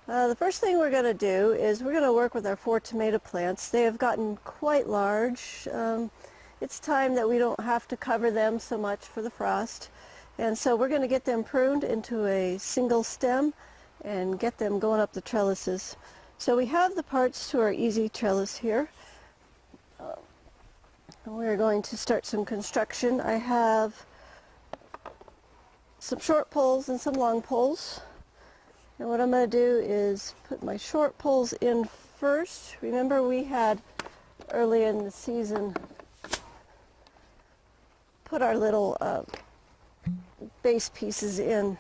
The first thing we're going to do is we're going to work with our 4 tomato plants. They have gotten quite large. It's time that we don't have to cover them so much for the frost. And so we're going to get them pruned into a single stem and get them going up the trellises. So we have the parts to our easy trellis here. We're going to start some construction. I have some short poles and some long poles. And what I'm going to do is put my short poles in first. Remember, we had early in the season put our little base pieces in.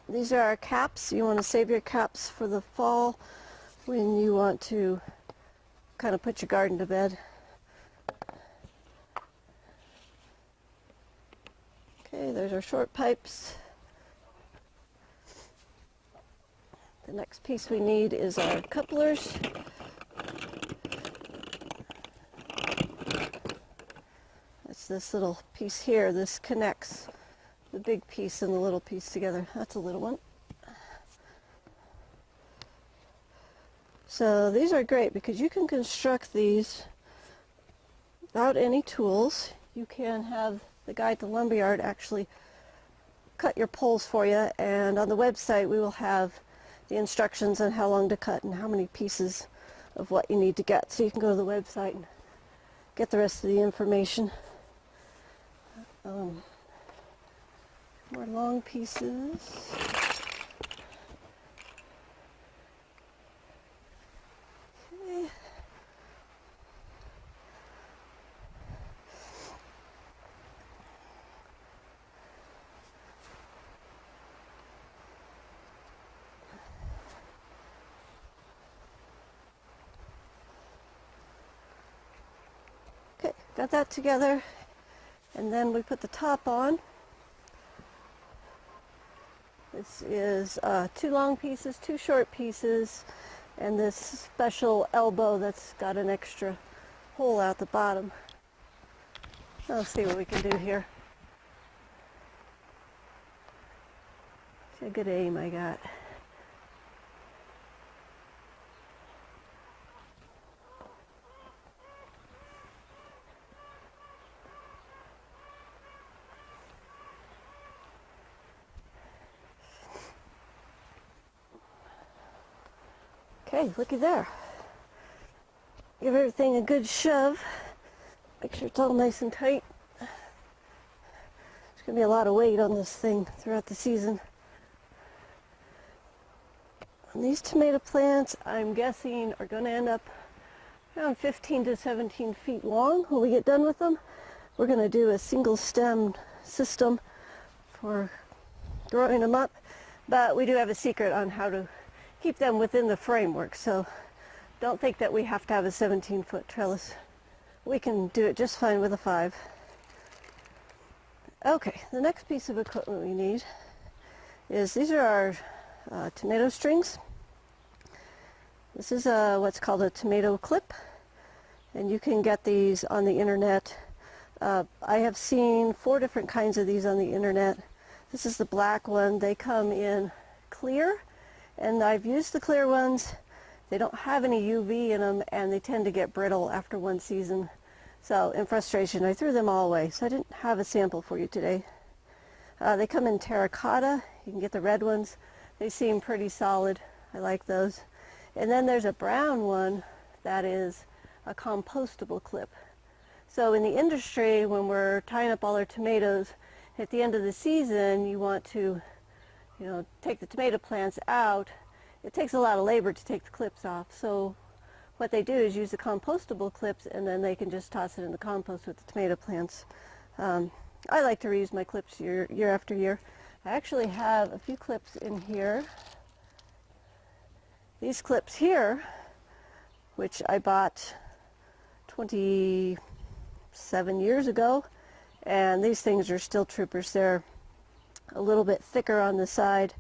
These are our caps. You want to save your caps for the fall when you want to kind of put your garden to bed. Okay, there's our short pipes. The next piece we need is our couplers. That's this little piece here. This connects the big piece and the little piece together. That's a little one. So these are great because you can construct these without any tools. You can have the guy at the lumberyard actually cut your poles for you, and on the website we will have the instructions on how long to cut and how many pieces of what you need to get. So you can go to the website and get the rest of the information. More long pieces. Okay. Okay, got that together, and then we put the top on. This is 2 long pieces, 2 short pieces, and this special elbow that's got an extra hole out the bottom. Let's see what we can do here. See how good aim I got. Okay, looky there. Give everything a good shove. Make sure it's all nice and tight. There's going to be a lot of weight on this thing throughout the season. And these tomato plants, I'm guessing, are going to end up around 15 to 17 feet long when we get done with them. We're going to do a single stem system for growing them up, but we do have a secret on how to keep them within the framework, so don't think that we have to have a 17-foot trellis. We can do it just fine with a 5. Okay, the next piece of equipment we need is, these are our tomato strings. This is what's called a tomato clip, and you can get these on the internet. I have seen 4 different kinds of these on the internet. This is the black one. They come in clear, and I've used the clear ones. They don't have any UV in them, and they tend to get brittle after one season. So in frustration, I threw them all away. So I didn't have a sample for you today. They come in terracotta. You can get the red ones. They seem pretty solid. I like those. And then there's a brown one that is a compostable clip. So in the industry, when we're tying up all our tomatoes, at the end of the season, you want to take the tomato plants out. It takes a lot of labor to take the clips off. So what they do is use the compostable clips, and then they can just toss it in the compost with the tomato plants. I like to reuse my clips year after year. I actually have a few clips in here. These clips here, which I bought 27 years ago, and these things are still troopers. They're a little bit thicker on the side.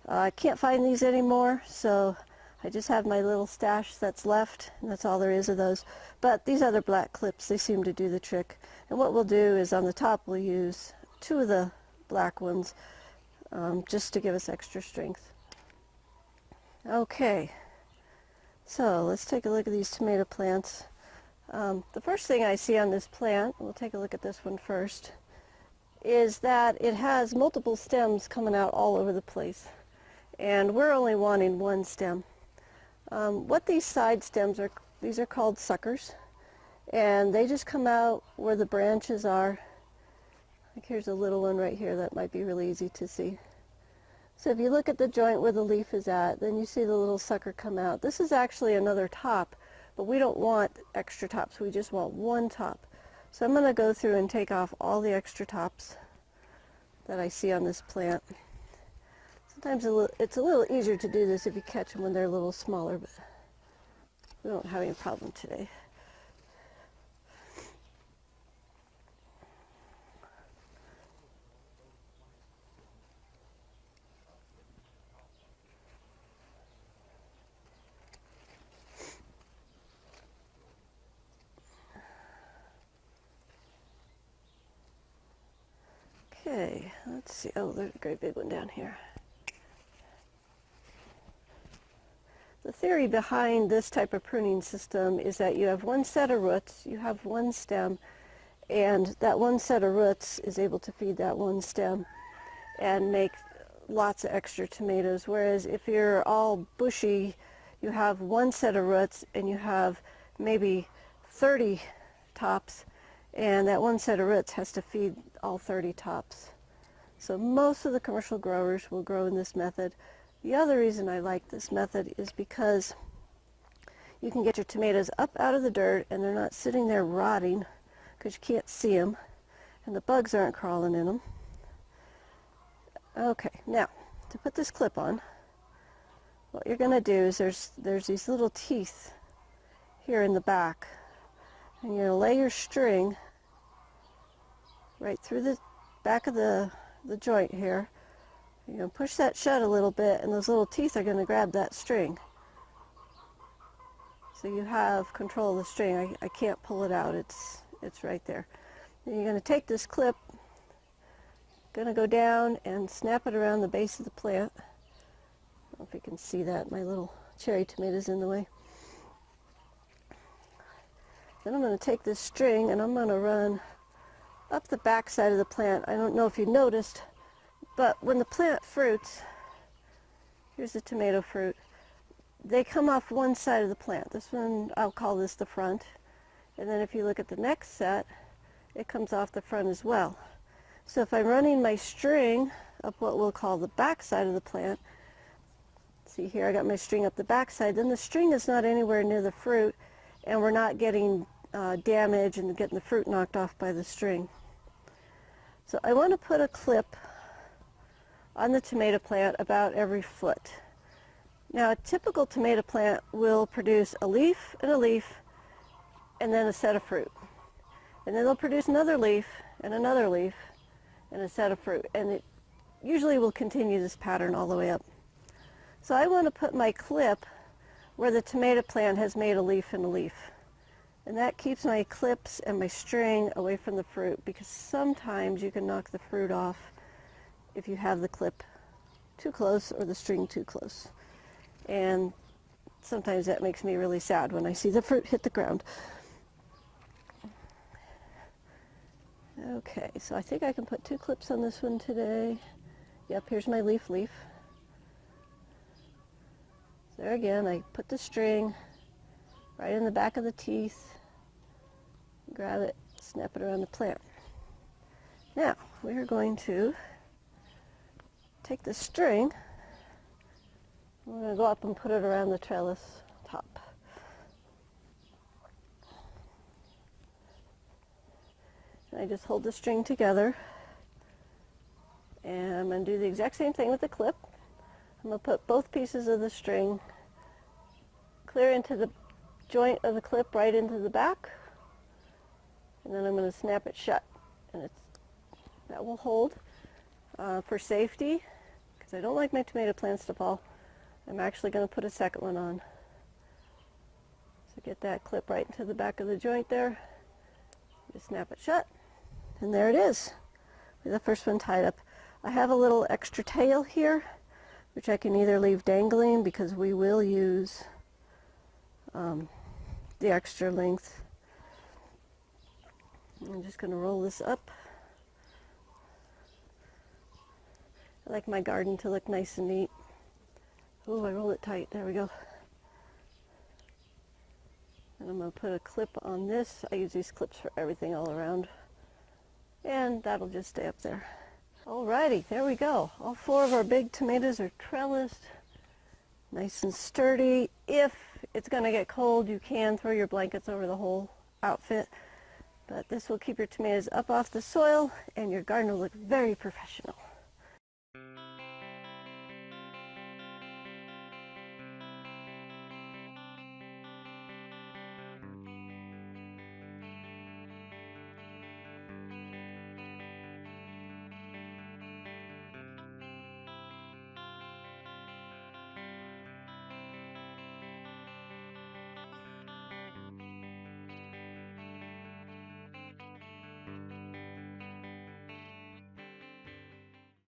I can't find these anymore, so I just have my little stash that's left, and that's all there is of those. But these other black clips, they seem to do the trick. And what we'll do is on the top we'll use 2 of the black ones just to give us extra strength. Okay, so let's take a look at these tomato plants. The first thing I see on this plant, we'll take a look at this one first, is that it has multiple stems coming out all over the place. And we're only wanting one stem. What these side stems are, these are called suckers. And they just come out where the branches are. Like here's a little one right here that might be really easy to see. So if you look at the joint where the leaf is at, then you see the little sucker come out. This is actually another top, but we don't want extra tops. We just want one top. So I'm going to go through and take off all the extra tops that I see on this plant. Sometimes it's a little easier to do this if you catch them when they're a little smaller, but we don't have any problem today. Okay, let's see. Oh, there's a great big one down here. The theory behind this type of pruning system is that you have one set of roots, you have one stem, and that one set of roots is able to feed that one stem and make lots of extra tomatoes. Whereas if you're all bushy, you have one set of roots and you have maybe 30 tops, and that one set of roots has to feed all 30 tops. So most of the commercial growers will grow in this method. The other reason I like this method is because you can get your tomatoes up out of the dirt and they're not sitting there rotting because you can't see them and the bugs aren't crawling in them. Okay, now to put this clip on, what you're going to do is there's these little teeth here in the back, and you're going to lay your string right through the back of the joint here. You're going to push that shut a little bit, and those little teeth are going to grab that string. So you have control of the string. I can't pull it out. It's right there. Then you're going to take this clip, going to go down and snap it around the base of the plant. I don't know if you can see that. My little cherry tomato's in the way. Then I'm going to take this string and I'm going to run up the back side of the plant. I don't know if you noticed, but when the plant fruits, here's the tomato fruit, they come off one side of the plant. This one, I'll call this the front. And then if you look at the next set, it comes off the front as well. So if I'm running my string up what we'll call the back side of the plant, see here I got my string up the back side, then the string is not anywhere near the fruit and we're not getting damage and getting the fruit knocked off by the string. So I want to put a clip on the tomato plant about every foot. Now a typical tomato plant will produce a leaf and then a set of fruit. And then they'll produce another leaf and a set of fruit. And it usually will continue this pattern all the way up. So I want to put my clip where the tomato plant has made a leaf and a leaf. And that keeps my clips and my string away from the fruit, because sometimes you can knock the fruit off if you have the clip too close or the string too close. And sometimes that makes me really sad when I see the fruit hit the ground. Okay, so I think I can put 2 clips on this one today. Yep, here's my leaf. There again, I put the string right in the back of the teeth, grab it, snap it around the plant. Now, we are going to take the string, we're going to go up and put it around the trellis top. And I just hold the string together, and I'm going to do the exact same thing with the clip. I'm going to put both pieces of the string clear into the joint of the clip right into the back, and then I'm going to snap it shut, and that will hold. For safety, because I don't like my tomato plants to fall, I'm actually going to put a second one on. So get that clip right into the back of the joint there, just snap it shut, and there it is. The first one tied up. I have a little extra tail here which I can either leave dangling because we will use the extra length. I'm just going to roll this up. I like my garden to look nice and neat. Oh, I rolled it tight. There we go. And I'm going to put a clip on this. I use these clips for everything all around. And that'll just stay up there. Alrighty, there we go. All 4 of our big tomatoes are trellised. Nice and sturdy. If it's going to get cold, you can throw your blankets over the whole outfit. But this will keep your tomatoes up off the soil and your garden will look very professional.